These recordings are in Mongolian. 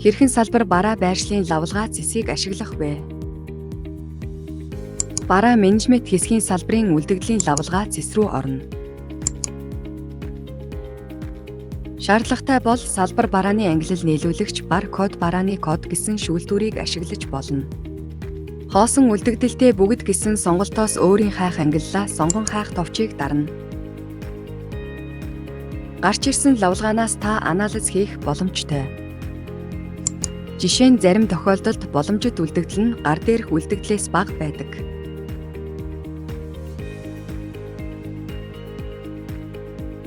Хэрхэн салбар бараа байршлын лавлгаа зэсийг ашиглах вэ? Бараа менежмент хэсгийн салбарын үлдэгдлийн лавлгаа зэс рүү орно. Шаардлагатай бол салбар барааны ангилал нийлүүлэгч бар код барааны код гэсэн шүүлтүүрийг ашиглаж болно. Хоосон үлдэгдэлтэй бүгд гэсэн сонголтоос өөрийн хайх ангиллаа сонгон хайх товчийг дарна. Гарч ирсэн лавлгаанаас та анализ хийх боломжтой. Жишээ нь зарим тохиолдолд боломжит үлдэгдэл нь гар дээрх үлдэгдлээс бага байдаг.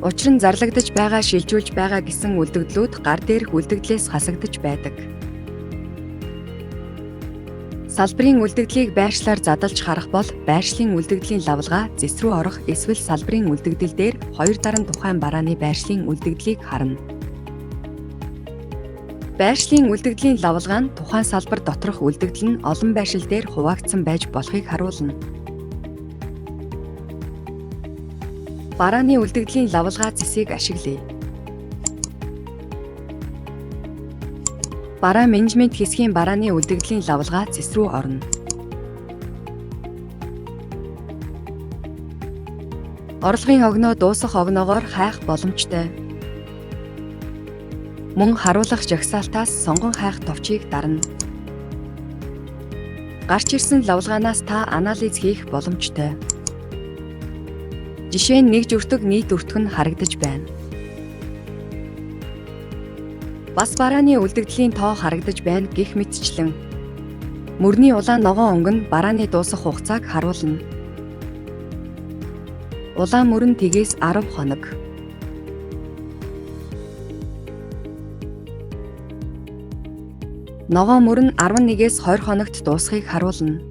Учир нь зарлагдаж байгаа шилжүүлж байгаа гэсэн үлдэгдлүүд гар дээрх үлдэгдлээс хасагдаж байдаг. Салбарын үлдэгдлийг байршлаар задлж харах бол байршлын үлдэгдлийн лавлгаа зэс рүү орох эсвэл салбарын үлдэгдэл дээр хоёр даран тухайн барааны байршлын үлдэгдлийг харна. Байршлын үлдэгдлийн лавлгаа нь тухайн салбар доторх үлдэгдэл нь олон байршил дээр хуваагдсан байж болохыг харуулна. Барааны үлдэгдлийн лавлгаа зэсийг ашиглая. Бараа менежмент хэсгийн барааны үлдэгдлийн лавлгаа зэс рүү орно. Орлогын огноо дуусах огноогоор хайх боломжтой. Мөн харуулах жагсаалтаас сонгон хайх товчийг дарна. Гарч ирсэн лавлгаанаас та анализ хийх боломжтой. Жишээ нь нэг зүртэг нийт өртөг нь харагдаж байна. Бас барааны үлдэгдлийн тоо харагдаж байна гэх мэтчлэн мөрний улаан ногоон өнгө нь барааны дуусах хугацааг харуулна. Улаан мөр нь тгээс 10 хоног. Ногоон мөр нь 11-ээс 20 хоногт дуусахыг харуулна.